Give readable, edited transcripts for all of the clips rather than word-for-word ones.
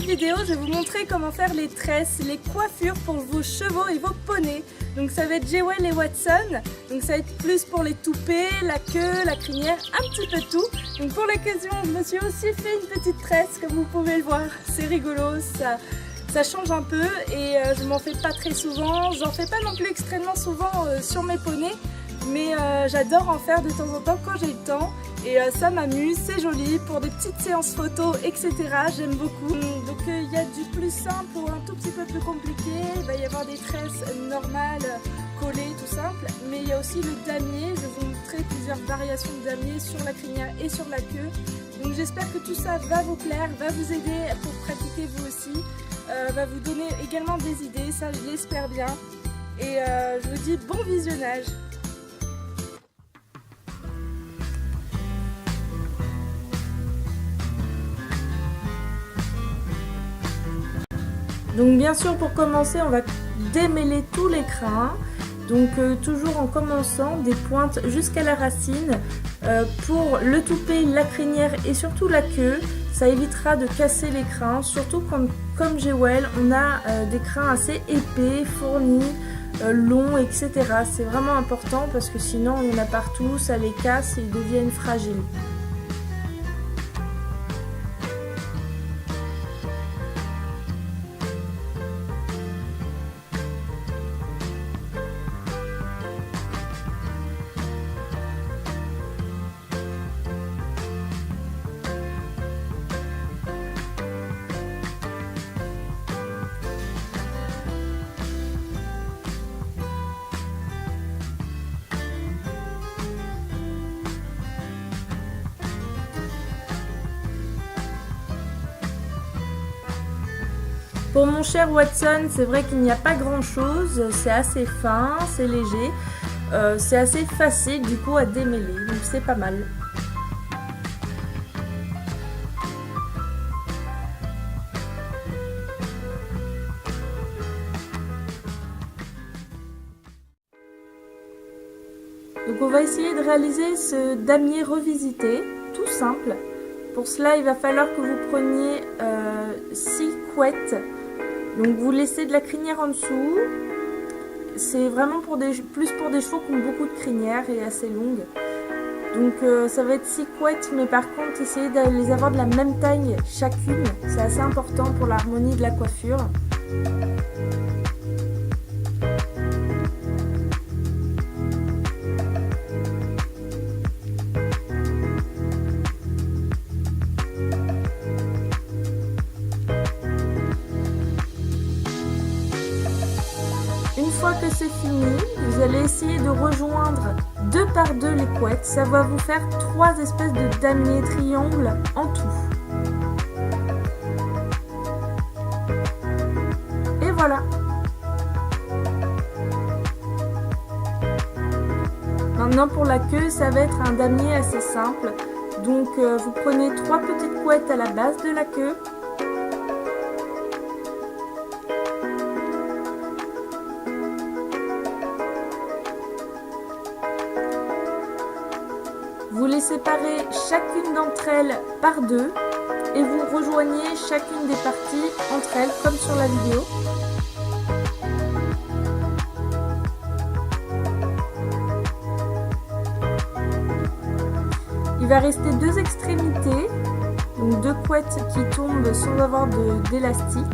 vidéo, je vais vous montrer comment faire les tresses, les coiffures pour vos chevaux et vos poneys. Donc ça va être Jewel et Watson, donc ça va être plus pour les toupets, la queue, la crinière, un petit peu tout. Donc pour l'occasion, je me suis aussi fait une petite tresse comme vous pouvez le voir, c'est rigolo, ça change un peu et je m'en fais pas très souvent, j'en fais pas non plus extrêmement souvent sur mes poneys, mais j'adore en faire de temps en temps quand j'ai le temps et ça m'amuse, c'est joli pour des petites séances photos, etc. J'aime beaucoup. Donc il y a du plus simple ou un tout petit peu plus compliqué, il va y avoir des tresses normales, collées, tout simple, mais il y a aussi le damier. Je vais vous montrer plusieurs variations de damier sur la crinière et sur la queue. Donc j'espère que tout ça va vous plaire, va vous aider pour pratiquer vous aussi, va vous donner également des idées, ça je l'espère bien. Et je vous dis bon visionnage. Donc bien sûr pour commencer on va démêler tous les crins, donc toujours en commençant des pointes jusqu'à la racine pour le toupet, la crinière et surtout la queue. Ça évitera de casser les crins, surtout comme Jewel, on a des crins assez épais, fournis, longs, etc. C'est vraiment important parce que sinon il y en a partout, ça les casse et ils deviennent fragiles. Pour mon cher Watson, c'est vrai qu'il n'y a pas grand chose, c'est assez fin, c'est léger, c'est assez facile du coup à démêler, donc c'est pas mal. Donc on va essayer de réaliser ce damier revisité, tout simple. Pour cela, il va falloir que vous preniez 6 couettes. Donc vous laissez de la crinière en dessous, c'est vraiment plus pour des chevaux qui ont beaucoup de crinière et assez longue. Donc ça va être 6 couettes, mais par contre essayez de les avoir de la même taille chacune, c'est assez important pour l'harmonie de la coiffure. Une fois que c'est fini, vous allez essayer de rejoindre 2 par 2 les couettes. Ça va vous faire 3 espèces de damiers triangles en tout. Et voilà. Maintenant pour la queue, ça va être un damier assez simple. Donc vous prenez 3 petites couettes à la base de la queue. Vous les séparez chacune d'entre elles par 2 et vous rejoignez chacune des parties entre elles comme sur la vidéo. Il va rester 2 extrémités, donc 2 couettes qui tombent sans avoir d'élastique.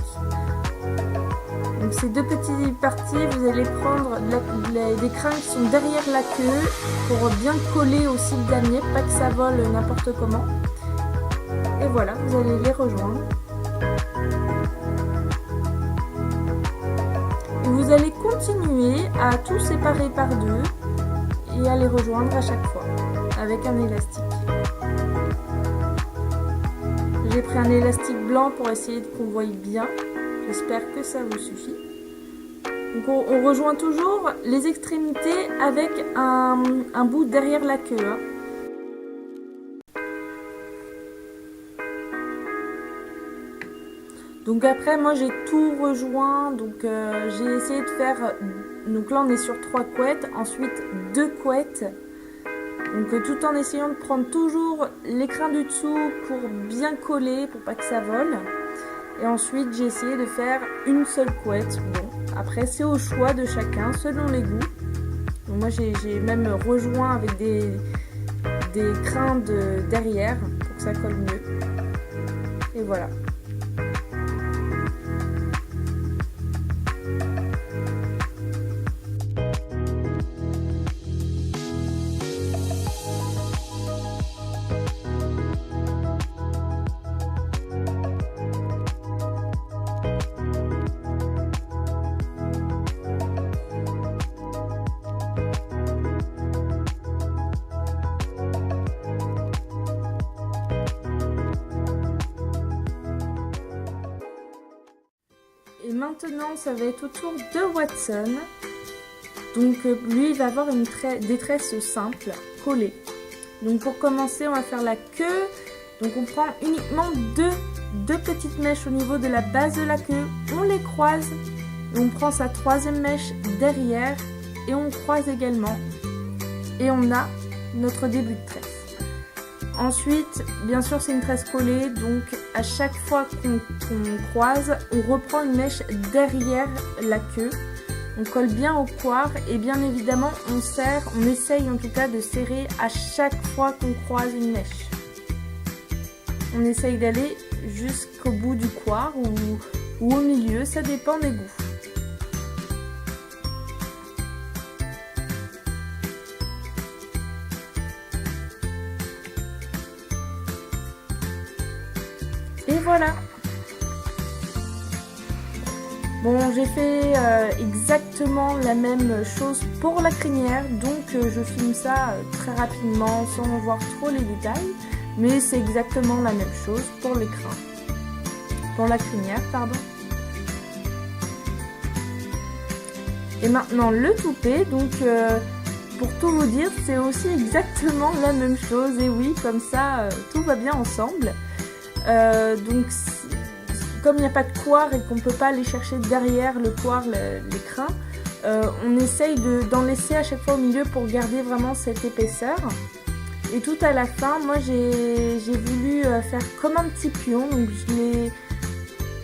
Donc ces 2 petites parties, vous allez prendre des crins qui sont derrière la queue pour bien coller aussi le damier, pas que ça vole n'importe comment. Et voilà, vous allez les rejoindre. Et vous allez continuer à tout séparer par 2 et à les rejoindre à chaque fois avec un élastique. J'ai pris un élastique blanc pour essayer qu'on voie bien. J'espère que ça vous suffit. Donc on rejoint toujours les extrémités avec un bout derrière la queue. Hein. Donc après moi j'ai tout rejoint, donc j'ai essayé de faire, donc là on est sur 3 couettes, ensuite 2 couettes. Donc tout en essayant de prendre toujours les crins du dessous pour bien coller, pour pas que ça vole. Et ensuite j'ai essayé de faire une seule couette. Bon, après c'est au choix de chacun selon les goûts. Donc moi j'ai même rejoint avec des crins derrière pour que ça colle mieux. Et voilà. Et maintenant, ça va être au tour de Watson. Donc lui, il va avoir des tresses simples, collées. Donc pour commencer, on va faire la queue. Donc on prend uniquement deux petites mèches au niveau de la base de la queue. On les croise. Et on prend sa troisième mèche derrière. Et on croise également. Et on a notre début de tresse. Ensuite, bien sûr, c'est une tresse collée, donc à chaque fois qu'on croise, on reprend une mèche derrière la queue. On colle bien au coir et bien évidemment, on essaye en tout cas de serrer à chaque fois qu'on croise une mèche. On essaye d'aller jusqu'au bout du coir ou au milieu, ça dépend des goûts. Et voilà. Bon, j'ai fait exactement la même chose pour la crinière, donc je filme ça très rapidement sans voir trop les détails, mais c'est exactement la même chose pour les crins. Pour la crinière, pardon. Et maintenant le toupet, donc pour tout vous dire, c'est aussi exactement la même chose, et oui, comme ça, tout va bien ensemble. Donc comme il n'y a pas de coir et qu'on ne peut pas aller chercher derrière le coir les crins, on essaye d'en laisser à chaque fois au milieu pour garder vraiment cette épaisseur. Et tout à la fin, moi j'ai voulu faire comme un petit pion, donc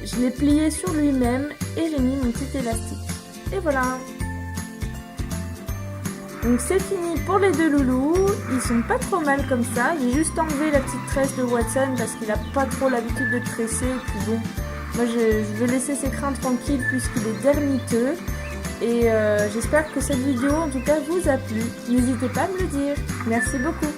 je l'ai plié sur lui-même et j'ai mis mon petit élastique. Et voilà. Donc c'est fini pour les deux loulous, ils sont pas trop mal comme ça, j'ai juste enlevé la petite tresse de Watson parce qu'il a pas trop l'habitude de tresser, et puis bon, moi je vais laisser ses crins tranquilles puisqu'il est dermiteux, et j'espère que cette vidéo en tout cas vous a plu, n'hésitez pas à me le dire, merci beaucoup.